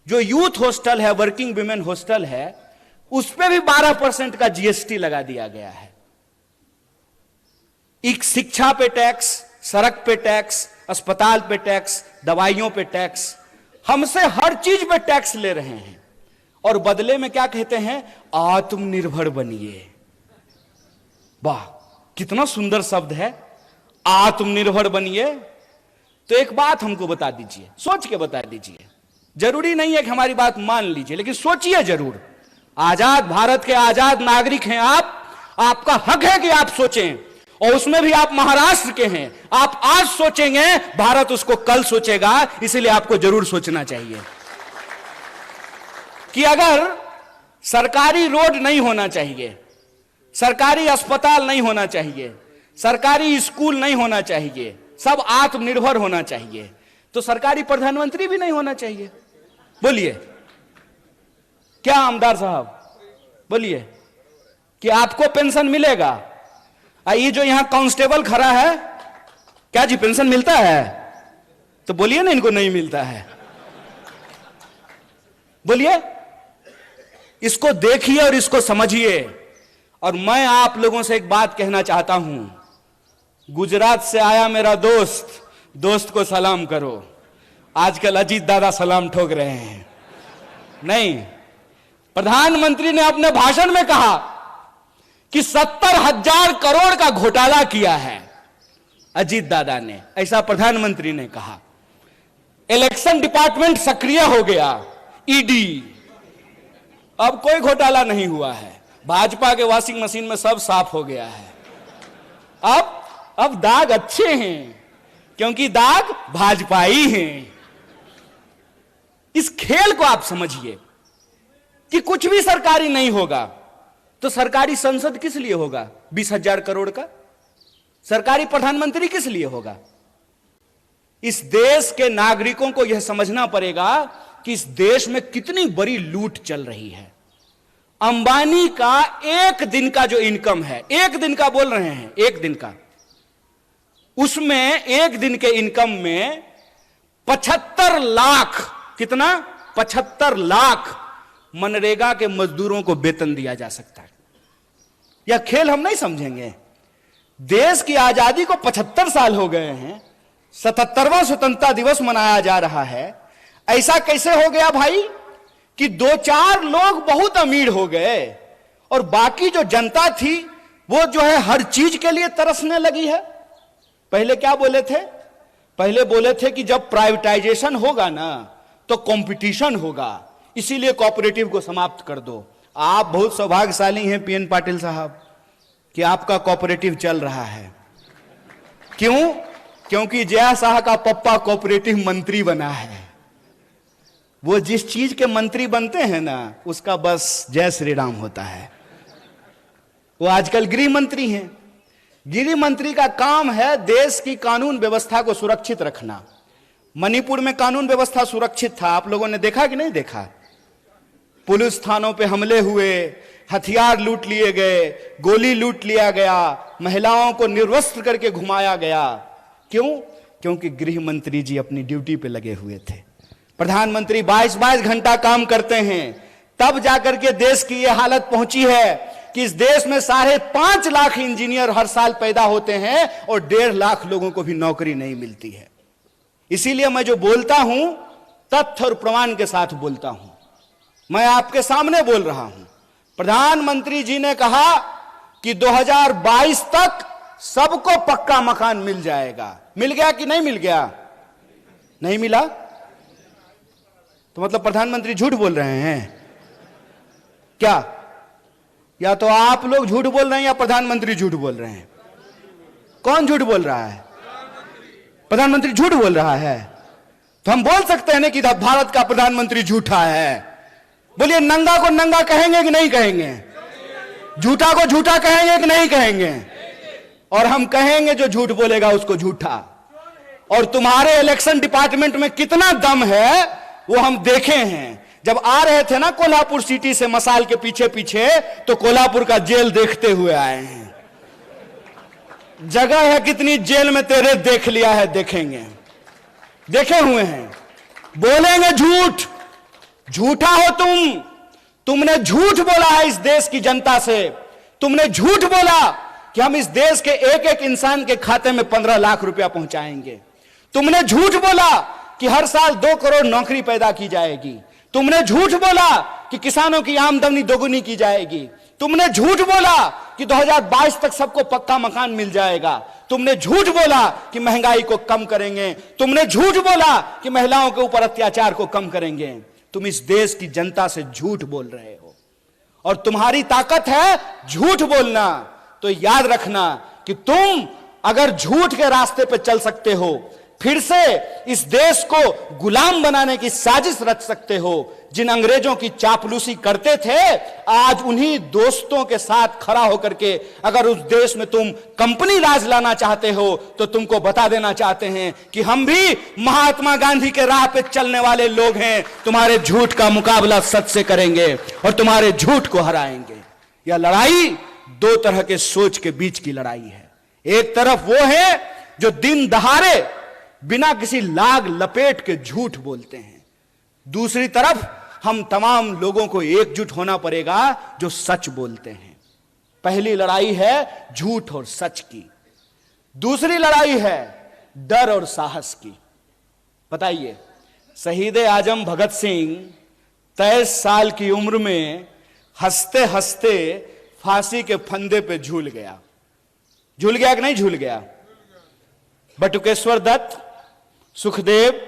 [SPEAKER 1] जो यूथ हॉस्टल है, वर्किंग विमेन हॉस्टल है, उस पे भी 12% का जीएसटी लगा दिया गया है। एक शिक्षा पे टैक्स, सड़क पे टैक्स, अस्पताल पे टैक्स, दवाइयों पे टैक्स, हमसे हर चीज पे टैक्स ले रहे हैं। और बदले में क्या कहते हैं? आत्मनिर्भर बनिए। वाह, कितना सुंदर शब्द है, आत्मनिर्भर बनिए। तो एक बात हमको बता दीजिए, सोच के बता दीजिए। जरूरी नहीं है कि हमारी बात मान लीजिए, लेकिन सोचिए जरूर। आजाद भारत के आजाद नागरिक हैं आप, आपका हक है कि आप सोचें, और उसमें भी आप महाराष्ट्र के हैं। आप आज सोचेंगे, भारत उसको कल सोचेगा। इसलिए आपको जरूर सोचना चाहिए कि अगर सरकारी रोड नहीं होना चाहिए, सरकारी अस्पताल नहीं होना चाहिए, सरकारी स्कूल नहीं होना चाहिए, सब आत्मनिर्भर होना चाहिए, तो सरकारी प्रधानमंत्री भी नहीं होना चाहिए। बोलिए क्या आमदार साहब, बोलिए कि आपको पेंशन मिलेगा? ये जो यहां कांस्टेबल खड़ा है, क्या जी पेंशन मिलता है? तो बोलिए ना इनको नहीं मिलता है। बोलिए, इसको देखिए और इसको समझिए। और मैं आप लोगों से एक बात कहना चाहता हूं, गुजरात से आया मेरा दोस्त, दोस्त को सलाम करो। आजकल अजीत दादा सलाम ठोक रहे हैं। नहीं, प्रधानमंत्री ने अपने भाषण में कहा कि 70,000 करोड़ का घोटाला किया है अजीत दादा ने, ऐसा प्रधानमंत्री ने कहा। इलेक्शन डिपार्टमेंट सक्रिय हो गया, ईडी, अब कोई घोटाला नहीं हुआ है। भाजपा के वॉशिंग मशीन में सब साफ हो गया है। अब दाग अच्छे हैं, क्योंकि दाग भाजपाई हैं। इस खेल को आप समझिए कि कुछ भी सरकारी नहीं होगा तो सरकारी संसद किस लिए होगा? 20,000 करोड़ का सरकारी प्रधानमंत्री किस लिए होगा? इस देश के नागरिकों को यह समझना पड़ेगा कि इस देश में कितनी बड़ी लूट चल रही है। अंबानी का एक दिन का जो इनकम है, एक दिन का बोल रहे हैं, एक दिन का, उसमें एक दिन के इनकम में 75 लाख, कितना? 75 लाख मनरेगा के मजदूरों को वेतन दिया जा सकता है। यह खेल हम नहीं समझेंगे। देश की आजादी को 75 साल हो गए हैं, 77वां स्वतंत्रता दिवस मनाया जा रहा है। ऐसा कैसे हो गया भाई कि 2-4 लोग बहुत अमीर हो गए और बाकी जो जनता थी वो जो है हर चीज के लिए तरसने लगी है? पहले क्या बोले थे? पहले बोले थे कि जब प्राइवेटाइजेशन होगा ना तो कंपटीशन होगा, इसीलिए कोऑपरेटिव को समाप्त कर दो। आप बहुत सौभाग्यशाली हैं पीएन पाटिल साहब कि आपका कोऑपरेटिव चल रहा है। क्यों? क्योंकि जया शाह का पप्पा कोऑपरेटिव मंत्री बना है। वो जिस चीज के मंत्री बनते हैं ना, उसका बस जय श्री राम होता है। वो आजकल गृह मंत्री हैं। गृह मंत्री का काम है देश की कानून व्यवस्था को सुरक्षित रखना। मणिपुर में कानून व्यवस्था सुरक्षित था, आप लोगों ने देखा कि नहीं देखा? पुलिस थानों पे हमले हुए, हथियार लूट लिए गए, गोली लूट लिया गया, महिलाओं को निर्वस्त्र करके घुमाया गया। क्यों? क्योंकि गृह मंत्री जी अपनी ड्यूटी पे लगे हुए थे। प्रधानमंत्री 22-22 घंटा काम करते हैं, तब जाकर के देश की यह हालत पहुंची है कि इस देश में 5.5 लाख इंजीनियर हर साल पैदा होते हैं और 1.5 लाख लोगों को भी नौकरी नहीं मिलती है। इसीलिए मैं जो बोलता हूं तथ्य और प्रमाण के साथ बोलता हूं। मैं आपके सामने बोल रहा हूं। प्रधानमंत्री जी ने कहा कि 2022 तक सबको पक्का मकान मिल जाएगा। मिल गया कि नहीं मिल गया? नहीं मिला तो मतलब प्रधानमंत्री झूठ बोल रहे हैं क्या? या तो आप लोग झूठ बोल रहे हैं या प्रधानमंत्री झूठ बोल रहे हैं। कौन झूठ बोल रहा है? प्रधानमंत्री झूठ बोल रहा है। तो हम बोल सकते हैं ना कि भारत का प्रधानमंत्री झूठा है। बोलिए, नंगा को नंगा कहेंगे कि नहीं कहेंगे? झूठा को झूठा कहेंगे कि नहीं कहेंगे? और हम कहेंगे जो झूठ बोलेगा उसको झूठा। और तुम्हारे इलेक्शन डिपार्टमेंट में कितना दम है वो हम देखे हैं। जब आ रहे थे ना कोल्हापुर सिटी से मसाल के पीछे पीछे, तो कोल्हापुर का जेल देखते हुए आए हैं। जगह है कितनी जेल में तेरे, देख लिया है, देखेंगे, देखे हुए हैं। बोलेंगे झूठ, झूठा हो तुमने झूठ बोला है इस देश की जनता से। तुमने झूठ बोला कि हम इस देश के एक एक इंसान के खाते में 15 लाख रुपया पहुंचाएंगे। तुमने झूठ बोला कि हर साल 2 करोड़ नौकरी पैदा की जाएगी। तुमने झूठ बोला कि किसानों की आमदनी दोगुनी की जाएगी। तुमने झूठ बोला कि 2022 तक सबको पक्का मकान मिल जाएगा। तुमने झूठ बोला कि महंगाई को कम करेंगे। तुमने झूठ बोला कि महिलाओं के ऊपर अत्याचार को कम करेंगे। तुम इस देश की जनता से झूठ बोल रहे हो और तुम्हारी ताकत है झूठ बोलना। तो याद रखना कि तुम अगर झूठ के रास्ते पर चल सकते हो, फिर से इस देश को गुलाम बनाने की साजिश रच सकते हो। जिन अंग्रेजों की चापलूसी करते थे, आज उन्हीं दोस्तों के साथ खड़ा होकर के अगर उस देश में तुम कंपनी राज लाना चाहते हो, तो तुमको बता देना चाहते हैं कि हम भी महात्मा गांधी के राह पे चलने वाले लोग हैं। तुम्हारे झूठ का मुकाबला सच से करेंगे और तुम्हारे झूठ को हराएंगे। यह लड़ाई 2 तरह के सोच के बीच की लड़ाई है। एक तरफ वो है जो दिन दहाड़े बिना किसी लाग लपेट के झूठ बोलते हैं। दूसरी तरफ हम तमाम लोगों को एकजुट होना पड़ेगा जो सच बोलते हैं। पहली लड़ाई है झूठ और सच की, दूसरी लड़ाई है डर और साहस की। बताइए, शहीद आजम भगत सिंह 23 साल की उम्र में हंसते हंसते फांसी के फंदे पे झूल गया। झूल गया कि नहीं झूल गया? बटुकेश्वर दत्त, सुखदेव,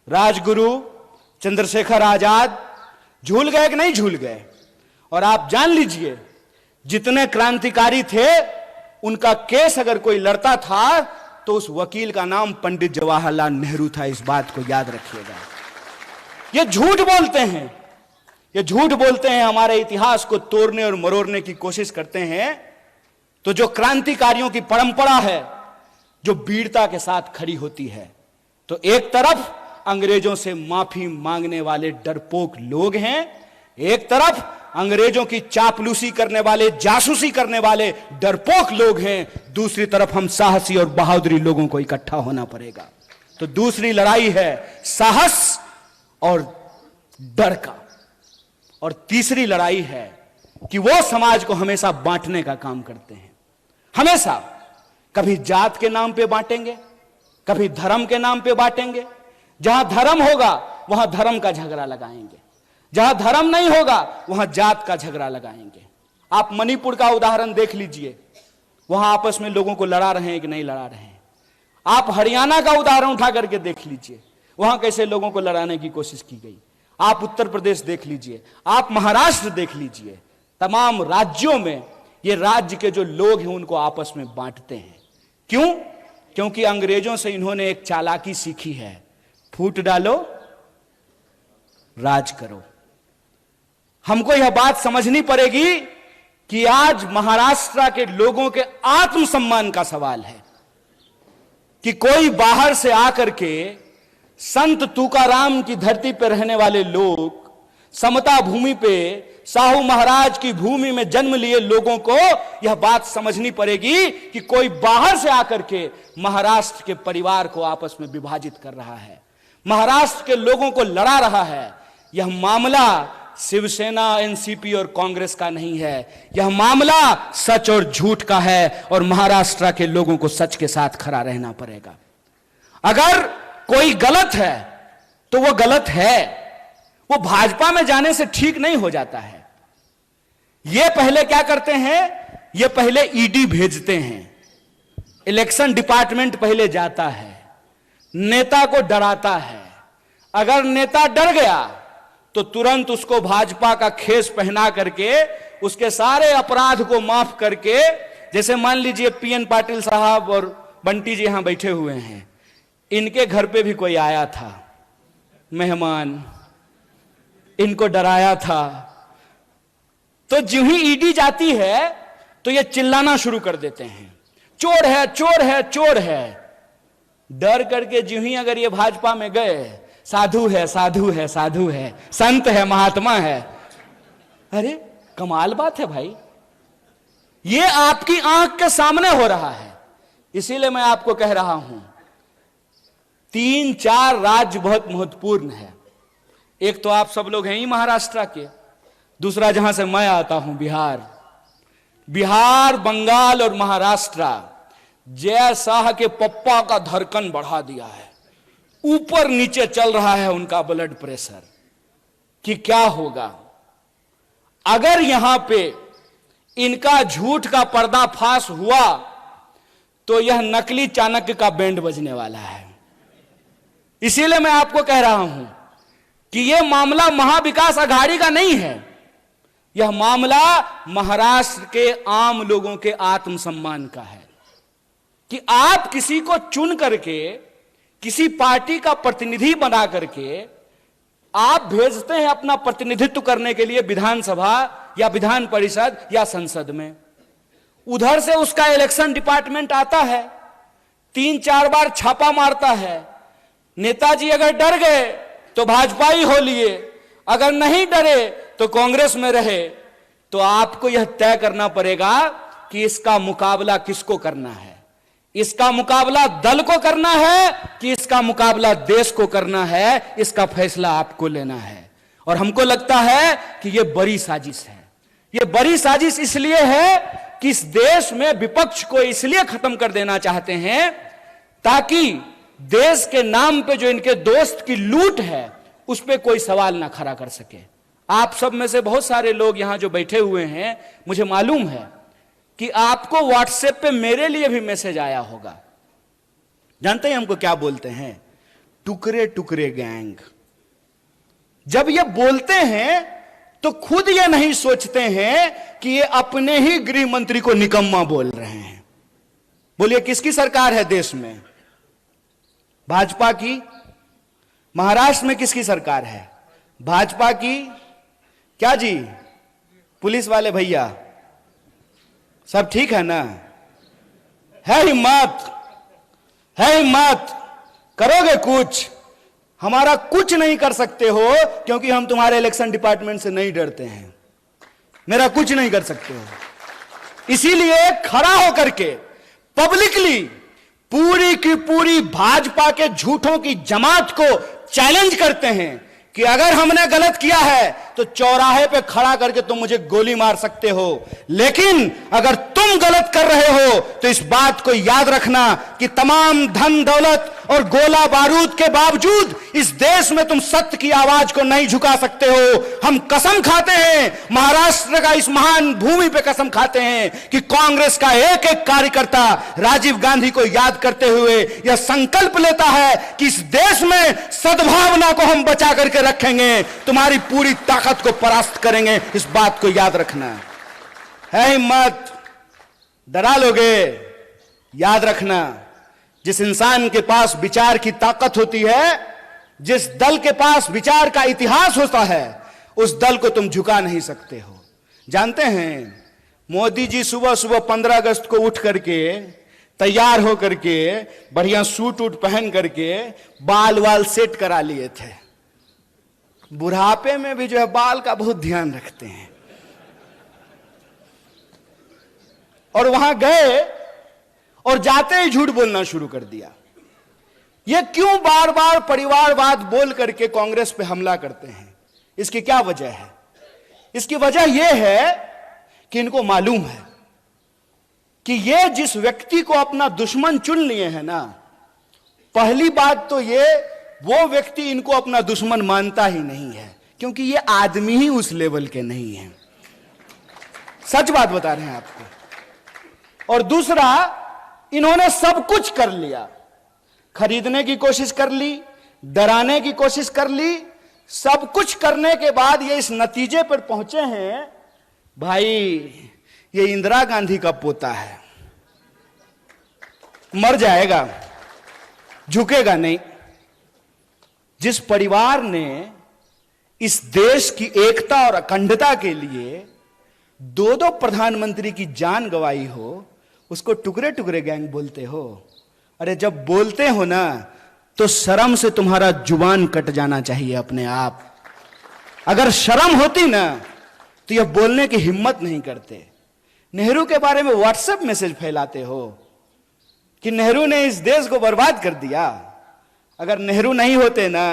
[SPEAKER 1] राजगुरु, चंद्रशेखर आजाद झूल गए कि नहीं झूल गए? और आप जान लीजिए, जितने क्रांतिकारी थे उनका केस अगर कोई लड़ता था तो उस वकील का नाम पंडित जवाहरलाल नेहरू था। इस बात को याद रखिएगा। ये झूठ बोलते हैं, ये झूठ बोलते हैं, हमारे इतिहास को तोड़ने और मरोड़ने की कोशिश करते हैं। तो जो क्रांतिकारियों की परंपरा है जो वीरता के साथ खड़ी होती है, तो एक तरफ अंग्रेजों से माफी मांगने वाले डरपोक लोग हैं, एक तरफ अंग्रेजों की चापलूसी करने वाले, जासूसी करने वाले डरपोक लोग हैं, दूसरी तरफ हम साहसी और बहादुरी लोगों को इकट्ठा होना पड़ेगा। तो दूसरी लड़ाई है साहस और डर का। और तीसरी लड़ाई है कि वो समाज को हमेशा बांटने का काम करते हैं। हमेशा कभी जात के नाम पे बांटेंगे, कभी धर्म के नाम पे बांटेंगे। जहां धर्म होगा वहां धर्म का झगड़ा लगाएंगे, जहां धर्म नहीं होगा वहां जात का झगड़ा लगाएंगे। आप मणिपुर का उदाहरण देख लीजिए, वहां आपस में लोगों को लड़ा रहे हैं कि नहीं लड़ा रहे हैं। आप हरियाणा का उदाहरण उठा करके देख लीजिए, वहां कैसे लोगों को लड़ाने की कोशिश की गई। आप उत्तर प्रदेश देख लीजिए, आप महाराष्ट्र देख लीजिए। तमाम राज्यों में ये राज्य के जो लोग हैं उनको आपस में बांटते हैं। क्यों? क्योंकि अंग्रेजों से इन्होंने एक चालाकी सीखी है, फूट डालो राज करो। हमको यह बात समझनी पड़ेगी कि आज महाराष्ट्र के लोगों के आत्मसम्मान का सवाल है कि कोई बाहर से आकर के संत तुकाराम की धरती पर रहने वाले लोग, समता भूमि पे साहू महाराज की भूमि में जन्म लिए लोगों को यह बात समझनी पड़ेगी कि कोई बाहर से आकर के महाराष्ट्र के परिवार को आपस में विभाजित कर रहा है, महाराष्ट्र के लोगों को लड़ा रहा है। यह मामला शिवसेना, एनसीपी और कांग्रेस का नहीं है, यह मामला सच और झूठ का है और महाराष्ट्र के लोगों को सच के साथ खड़ा रहना पड़ेगा। अगर कोई गलत है तो वो गलत है, वो भाजपा में जाने से ठीक नहीं हो जाता है। ये पहले क्या करते हैं, ये पहले ईडी भेजते हैं, इलेक्शन डिपार्टमेंट पहले जाता है, नेता को डराता है। अगर नेता डर गया तो तुरंत उसको भाजपा का खेस पहना करके उसके सारे अपराध को माफ करके जैसे मान लीजिए पीएन पाटिल साहब और बंटी जी यहां बैठे हुए हैं, इनके घर पे भी कोई आया था मेहमान, इनको डराया था, तो जो ही ईडी जाती है तो ये चिल्लाना शुरू कर देते हैं, चोर है चोर है चोर है। डर करके जो ही अगर ये भाजपा में गए, साधु है साधु है साधु है, संत है महात्मा है। अरे कमाल बात है भाई, ये आपकी आंख के सामने हो रहा है। इसीलिए मैं आपको कह रहा हूं 3-4 राज्य बहुत महत्वपूर्ण है। एक तो आप सब लोग हैं ही महाराष्ट्र के, दूसरा जहां से मैं आता हूं बिहार, बंगाल और महाराष्ट्र जय शाह के पप्पा का धड़कन बढ़ा दिया है, ऊपर नीचे चल रहा है उनका ब्लड प्रेशर कि क्या होगा अगर यहां पे इनका झूठ का पर्दाफाश हुआ तो यह नकली चाणक्य का बैंड बजने वाला है। इसीलिए मैं आपको कह रहा हूं कि यह मामला महाविकास अघाड़ी का नहीं है, यह मामला महाराष्ट्र के आम लोगों के आत्मसम्मान का है कि आप किसी को चुन करके, किसी पार्टी का प्रतिनिधि बना करके आप भेजते हैं अपना प्रतिनिधित्व करने के लिए विधानसभा या विधान परिषद या संसद में। उधर से उसका इलेक्शन डिपार्टमेंट आता है, 3-4 बार छापा मारता है। नेताजी अगर डर गए तो भाजपा ही हो लिए, अगर नहीं डरे तो कांग्रेस में रहे। तो आपको यह तय करना पड़ेगा कि इसका मुकाबला किसको करना है, इसका मुकाबला दल को करना है कि इसका मुकाबला देश को करना है। इसका फैसला आपको लेना है। और हमको लगता है कि यह बड़ी साजिश है। यह बड़ी साजिश इसलिए है कि इस देश में विपक्ष को इसलिए खत्म कर देना चाहते हैं ताकि देश के नाम पे जो इनके दोस्त की लूट है उस पे कोई सवाल ना खड़ा कर सके। आप सब में से बहुत सारे लोग यहां जो बैठे हुए हैं, मुझे मालूम है कि आपको व्हाट्सएप पे मेरे लिए भी मैसेज आया होगा। जानते हैं हमको क्या बोलते हैं? टुकड़े टुकड़े गैंग। जब ये बोलते हैं तो खुद ये नहीं सोचते हैं कि ये अपने ही गृह मंत्री को निकम्मा बोल रहे हैं। बोलिए किसकी सरकार है देश में? भाजपा की। महाराष्ट्र में किसकी सरकार है? भाजपा की। क्या जी पुलिस वाले भैया सब ठीक है ना? है हिम्मत, है हिम्मत, करोगे कुछ? हमारा कुछ नहीं कर सकते हो क्योंकि हम तुम्हारे इलेक्शन डिपार्टमेंट से नहीं डरते हैं। मेरा कुछ नहीं कर सकते हो। इसीलिए खड़ा होकर के पब्लिकली पूरी की पूरी भाजपा के झूठों की जमात को चैलेंज करते हैं कि अगर हमने गलत किया है तो चौराहे पे खड़ा करके तुम मुझे गोली मार सकते हो, लेकिन अगर तुम गलत कर रहे हो तो इस बात को याद रखना कि तमाम धन दौलत और गोला बारूद के बावजूद इस देश में तुम सत्य की आवाज को नहीं झुका सकते हो। हम कसम खाते हैं, महाराष्ट्र का इस महान भूमि पे कसम खाते हैं कि कांग्रेस का एक एक कार्यकर्ता राजीव गांधी को याद करते हुए यह संकल्प लेता है कि इस देश में सद्भावना को हम बचा करके रखेंगे, तुम्हारी पूरी ताकत को परास्त करेंगे। इस बात को याद रखना है। हिम्मत, डरा लोगे? याद रखना, जिस इंसान के पास विचार की ताकत होती है, जिस दल के पास विचार का इतिहास होता है, उस दल को तुम झुका नहीं सकते हो। जानते हैं मोदी जी सुबह सुबह 15 अगस्त को उठ करके तैयार होकर के बढ़िया सूट वूट पहन करके बाल वाल सेट करा लिए थे। बुढ़ापे में भी जो है बाल का बहुत ध्यान रखते हैं। और वहां गए और जाते ही झूठ बोलना शुरू कर दिया। ये क्यों बार बार परिवारवाद बोल करके कांग्रेस पे हमला करते हैं? इसकी क्या वजह है? इसकी वजह यह है कि इनको मालूम है कि ये जिस व्यक्ति को अपना दुश्मन चुन लिए हैं ना, पहली बात तो ये वो व्यक्ति इनको अपना दुश्मन मानता ही नहीं है, क्योंकि ये आदमी ही उस लेवल के नहीं है। सच बात बता रहे हैं आपको। और दूसरा, इन्होंने सब कुछ कर लिया, खरीदने की कोशिश कर ली, डराने की कोशिश कर ली, सब कुछ करने के बाद ये इस नतीजे पर पहुंचे हैं। भाई ये इंदिरा गांधी का पोता है, मर जाएगा, झुकेगा नहीं। जिस परिवार ने इस देश की एकता और अखंडता के लिए दो दो प्रधानमंत्री की जान गंवाई हो, उसको टुकड़े टुकड़े गैंग बोलते हो। अरे जब बोलते हो ना तो शर्म से तुम्हारा जुबान कट जाना चाहिए अपने आप। अगर शर्म होती ना तो यह बोलने की हिम्मत नहीं करते। नेहरू के बारे में व्हाट्सएप मैसेज फैलाते हो कि नेहरू ने इस देश को बर्बाद कर दिया। अगर नेहरू नहीं होते ना,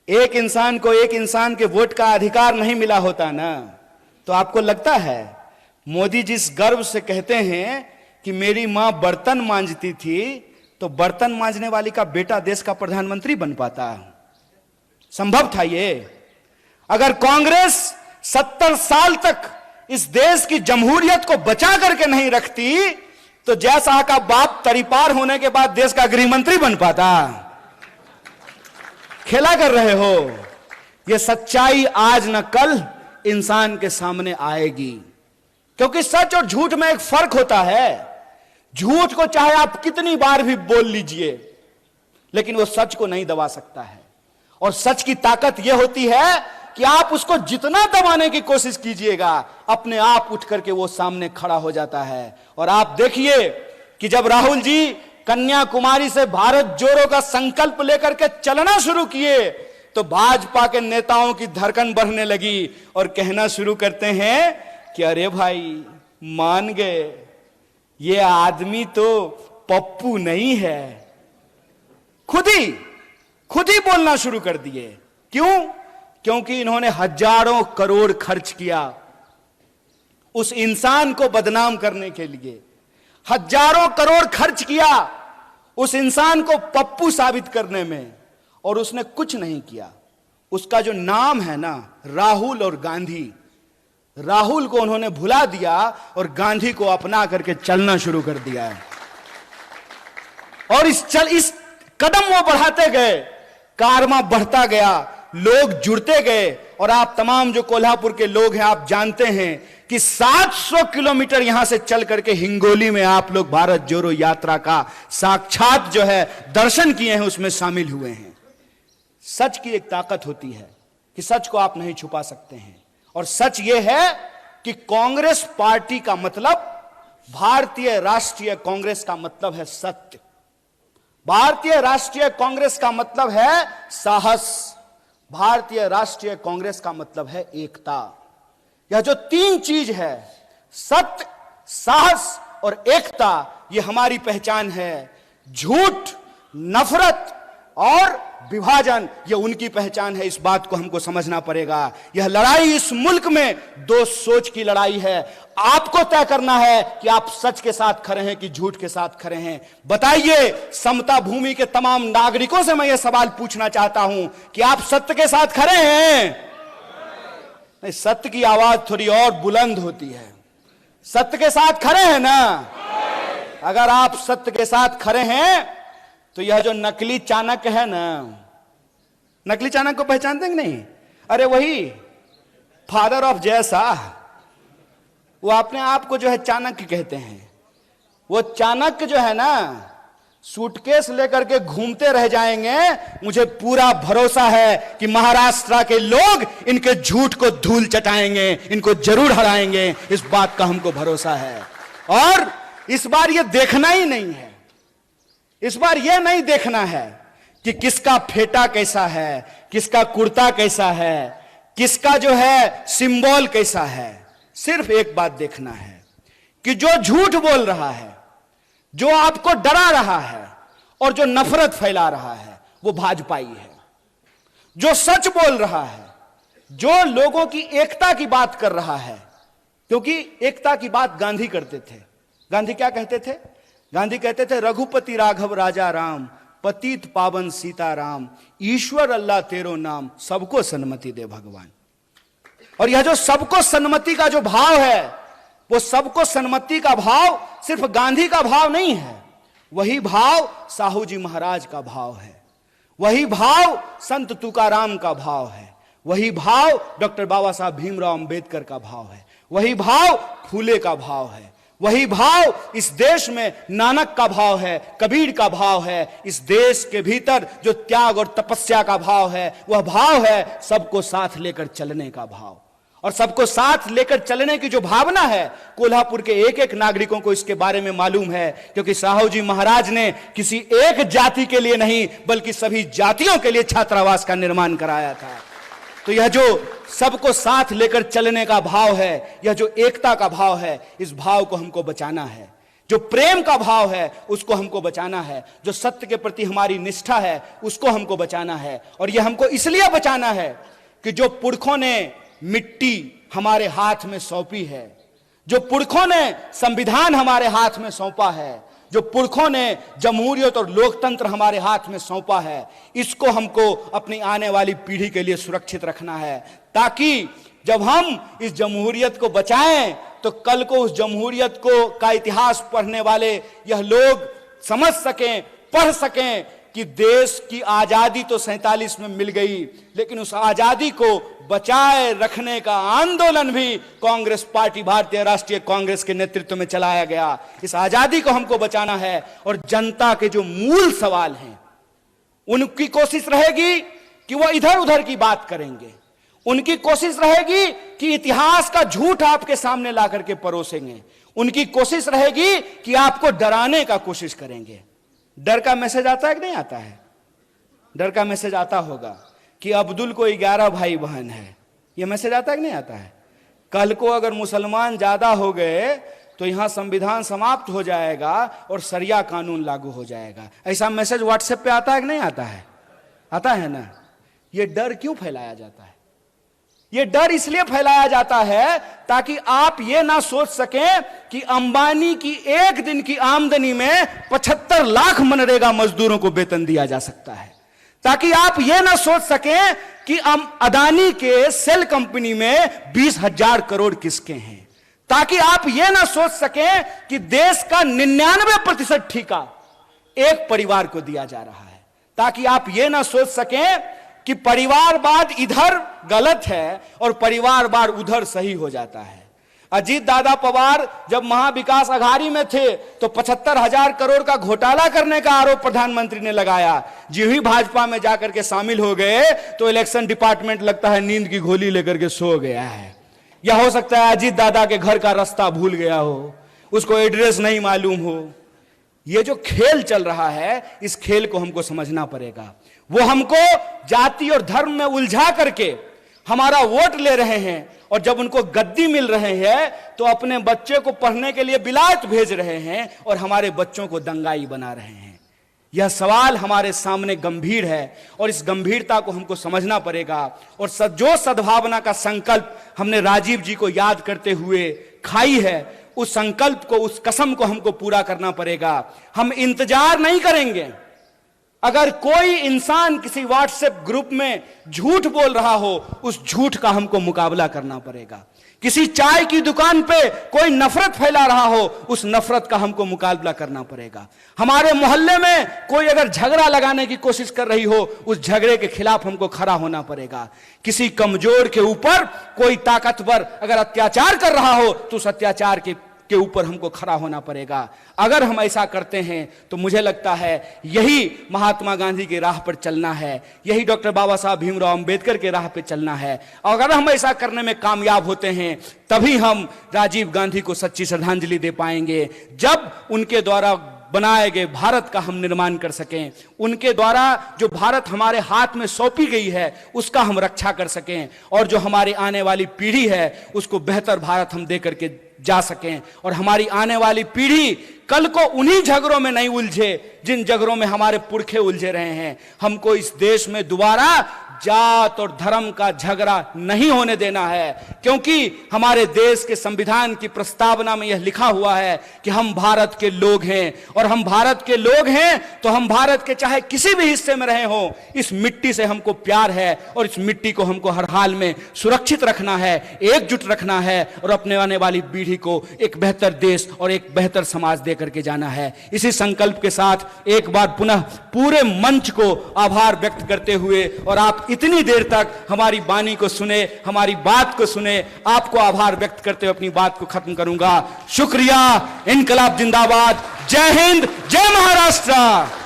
[SPEAKER 1] एक इंसान को एक इंसान के वोट का अधिकार नहीं मिला होता ना, तो आपको लगता है मोदी जिस गर्व से कहते हैं कि मेरी मां बर्तन मांजती थी, तो बर्तन मांजने वाली का बेटा देश का प्रधानमंत्री बन पाता? संभव था ये? अगर कांग्रेस 70 साल तक इस देश की जमहूरियत को बचा करके नहीं रखती, तो जयशाह का बाप तरीपार होने के बाद देश का गृह मंत्री बन पाता? खेला कर रहे हो। यह सच्चाई आज न कल इंसान के सामने आएगी, क्योंकि सच और झूठ में एक फर्क होता है। झूठ को चाहे आप कितनी बार भी बोल लीजिए, लेकिन वो सच को नहीं दबा सकता है। और सच की ताकत यह होती है कि आप उसको जितना दबाने की कोशिश कीजिएगा, अपने आप उठ करके वो सामने खड़ा हो जाता है। और आप देखिए कि जब राहुल जी कन्याकुमारी से भारत जोड़ो का संकल्प लेकर के चलना शुरू किए, तो भाजपा के नेताओं की धड़कन बढ़ने लगी और कहना शुरू करते हैं कि अरे भाई मान गए, ये आदमी तो पप्पू नहीं है। खुद ही बोलना शुरू कर दिए। क्यों? क्योंकि इन्होंने हजारों करोड़ खर्च किया उस इंसान को बदनाम करने के लिए। हजारों करोड़ खर्च किया उस इंसान को पप्पू साबित करने में, और उसने कुछ नहीं किया। उसका जो नाम है ना, राहुल और गांधी, राहुल को उन्होंने भुला दिया और गांधी को अपना करके चलना शुरू कर दिया है। और इस कदम वो बढ़ाते गए, कारवां बढ़ता गया, लोग जुड़ते गए। और आप तमाम जो कोल्हापुर के लोग हैं, आप जानते हैं कि 700 किलोमीटर यहां से चल करके हिंगोली में आप लोग भारत जोड़ो यात्रा का साक्षात जो है दर्शन किए हैं, उसमें शामिल हुए हैं। सच की एक ताकत होती है कि सच को आप नहीं छुपा सकते हैं। और सच यह है कि कांग्रेस पार्टी का मतलब, भारतीय राष्ट्रीय कांग्रेस का मतलब है सत्य। भारतीय राष्ट्रीय कांग्रेस का मतलब है साहस। भारतीय राष्ट्रीय कांग्रेस का मतलब है एकता। यह जो तीन चीज है, सत्य, साहस और एकता, यह हमारी पहचान है। झूठ, नफरत और विभाजन, यह उनकी पहचान है। इस बात को हमको समझना पड़ेगा। यह लड़ाई इस मुल्क में दो सोच की लड़ाई है। आपको तय करना है कि आप सच के साथ खड़े हैं कि झूठ के साथ खड़े हैं। बताइए, समता भूमि के तमाम नागरिकों से मैं यह सवाल पूछना चाहता हूं कि आप सत्य के साथ खड़े हैं? नहीं, सत्य की आवाज थोड़ी और बुलंद होती है। सत्य के साथ खड़े हैं ना? अगर आप सत्य के साथ खड़े हैं तो यह जो नकली चाणक्य है ना, नकली चाणक्य को पहचानते हैं कि नहीं? अरे वही फादर ऑफ जयशाह, वो अपने आप को जो है चाणक्य कहते हैं। वो चाणक्य जो है ना, सूटकेस लेकर के घूमते रह जाएंगे। मुझे पूरा भरोसा है कि महाराष्ट्र के लोग इनके झूठ को धूल चटाएंगे, इनको जरूर हराएंगे। इस बात का हमको भरोसा है। और इस बार ये देखना ही नहीं है, इस बार यह नहीं देखना है कि किसका फेटा कैसा है, किसका कुर्ता कैसा है, किसका जो है सिंबल कैसा है। सिर्फ एक बात देखना है कि जो झूठ बोल रहा है, जो आपको डरा रहा है और जो नफरत फैला रहा है, वो भाजपाई है। जो सच बोल रहा है, जो लोगों की एकता की बात कर रहा है, क्योंकि एकता की बात गांधी करते थे। गांधी क्या कहते थे? गांधी कहते थे, रघुपति राघव राजा राम, पतित पावन सीता राम, ईश्वर अल्लाह तेरो नाम, सबको सन्मति दे भगवान। और यह जो सबको सन्मति का जो भाव है, वो सबको सन्मति का भाव सिर्फ गांधी का भाव नहीं है। वही भाव साहू जी महाराज का भाव है, वही भाव संत तुकाराम का भाव है, वही भाव डॉक्टर बाबा साहब भीमराव अंबेडकर का भाव है, वही भाव फूले का भाव है, वही भाव इस देश में नानक का भाव है, कबीर का भाव है। इस देश के भीतर जो त्याग और तपस्या का भाव है, वह भाव है सबको साथ लेकर चलने का भाव। और सबको साथ लेकर चलने की जो भावना है, कोल्हापुर के एक एक नागरिकों को इसके बारे में मालूम है, क्योंकि साहू जी महाराज ने किसी एक जाति के लिए नहीं बल्कि सभी जातियों के लिए छात्रावास का निर्माण कराया था। तो यह जो सबको साथ लेकर चलने का भाव है, यह जो एकता का भाव है, इस भाव को हमको बचाना है। जो प्रेम का भाव है उसको हमको बचाना है, जो सत्य के प्रति हमारी निष्ठा है उसको हमको बचाना है। और यह हमको इसलिए बचाना है कि जो पुरखों ने मिट्टी हमारे हाथ में सौंपी है, जो पुरखों ने संविधान हमारे हाथ में सौंपा है, जो पुरखों ने जमहूरियत और लोकतंत्र हमारे हाथ में सौंपा है, इसको हमको अपनी आने वाली पीढ़ी के लिए सुरक्षित रखना है, ताकि जब हम इस जमहूरियत को बचाएं तो कल को उस जमहूरियत को का इतिहास पढ़ने वाले यह लोग समझ सकें, पढ़ सकें कि देश की आजादी तो 47 में मिल गई, लेकिन उस आजादी को बचाए रखने का आंदोलन भी कांग्रेस पार्टी, भारतीय राष्ट्रीय कांग्रेस के नेतृत्व में चलाया गया। इस आजादी को हमको बचाना है। और जनता के जो मूल सवाल हैं उनकी कोशिश रहेगी कि वो इधर उधर की बात करेंगे, उनकी कोशिश रहेगी कि इतिहास का झूठ आपके सामने ला करके परोसेंगे, उनकी कोशिश रहेगी कि आपको डराने का कोशिश करेंगे। डर का मैसेज आता है कि नहीं आता है? डर का मैसेज आता होगा कि अब्दुल को 11 भाई बहन है, यह मैसेज आता है कि नहीं आता है? कल को अगर मुसलमान ज्यादा हो गए तो यहां संविधान समाप्त हो जाएगा और शरिया कानून लागू हो जाएगा। ऐसा मैसेज व्हाट्सएप पे आता है कि नहीं आता है? आता है ना। यह डर क्यों फैलाया जाता है? यह डर इसलिए फैलाया जाता है ताकि आप यह ना सोच सकें कि अंबानी की एक दिन की आमदनी में 75 लाख मनरेगा मजदूरों को वेतन दिया जा सकता है, ताकि आप यह ना सोच सकें कि अदानी के सेल कंपनी में 20,000 करोड़ किसके हैं, ताकि आप यह ना सोच सकें कि देश का 99% ठेका एक परिवार को दिया जा रहा है, ताकि आप यह ना सोच सकें कि परिवारवाद इधर गलत है और परिवारवाद उधर सही हो जाता है। अजीत दादा पवार जब महाविकास अघाड़ी में थे तो 75,000 करोड़ का घोटाला करने का आरोप प्रधानमंत्री ने लगाया। जी ही भाजपा में जाकर के शामिल हो गए तो इलेक्शन डिपार्टमेंट लगता है नींद की गोली लेकर के सो गया है, या हो सकता है अजीत दादा के घर का रास्ता भूल गया हो, उसको एड्रेस नहीं मालूम हो। ये जो खेल चल रहा है, इस खेल को हमको समझना पड़ेगा। वो हमको जाति और धर्म में उलझा करके हमारा वोट ले रहे हैं, और जब उनको गद्दी मिल रहे हैं तो अपने बच्चे को पढ़ने के लिए विलायत भेज रहे हैं और हमारे बच्चों को दंगाई बना रहे हैं। यह सवाल हमारे सामने गंभीर है और इस गंभीरता को हमको समझना पड़ेगा। और जो सद्भावना का संकल्प हमने राजीव जी को याद करते हुए खाई है, उस संकल्प को, उस कसम को हमको पूरा करना पड़ेगा। हम इंतजार नहीं करेंगे। अगर कोई इंसान किसी व्हाट्सएप ग्रुप में झूठ बोल रहा हो, उस झूठ का हमको मुकाबला करना पड़ेगा। किसी चाय की दुकान पे कोई नफरत फैला रहा हो, उस नफरत का हमको मुकाबला करना पड़ेगा। हमारे मोहल्ले में कोई अगर झगड़ा लगाने की कोशिश कर रही हो, उस झगड़े के खिलाफ हमको खड़ा होना पड़ेगा। किसी कमजोर के ऊपर कोई ताकतवर अगर अत्याचार कर रहा हो तो उस अत्याचार के ऊपर हमको खड़ा होना पड़ेगा। अगर हम ऐसा करते हैं तो मुझे लगता है यही महात्मा गांधी की राह पर चलना है, यही डॉक्टर बाबा साहब भीमराव अंबेडकर के राह पर चलना है। और अगर हम ऐसा करने में कामयाब होते हैं तभी हम राजीव गांधी को सच्ची श्रद्धांजलि दे पाएंगे, जब उनके द्वारा बनाए गए भारत का हम निर्माण कर सकें, उनके द्वारा जो भारत हमारे हाथ में सौंपी गई है उसका हम रक्षा कर सकें, और जो हमारी आने वाली पीढ़ी है उसको बेहतर भारत हम दे करके जा सकें, और हमारी आने वाली पीढ़ी कल को उन्हीं झगड़ों में नहीं उलझे जिन झगड़ों में हमारे पुरखे उलझे रहे हैं। हमको इस देश में दोबारा जात और धर्म का झगड़ा नहीं होने देना है, क्योंकि हमारे देश के संविधान की प्रस्तावना में यह लिखा हुआ है कि हम भारत के लोग हैं, और हम भारत के लोग हैं तो हम भारत के चाहे किसी भी हिस्से में रहे हो, इस मिट्टी से हमको प्यार है और इस मिट्टी को हमको हर हाल में सुरक्षित रखना है, एकजुट रखना है, और अपने आने वाली पीढ़ी को एक बेहतर देश और एक बेहतर समाज दे करके जाना है। इसी संकल्प के साथ एक बार पुनः पूरे मंच को आभार व्यक्त करते हुए, और आप इतनी देर तक हमारी वाणी को सुने, हमारी बात को सुने, आपको आभार व्यक्त करते हुए अपनी बात को खत्म करूंगा। शुक्रिया। इनकलाब जिंदाबाद। जय हिंद, जय महाराष्ट्र।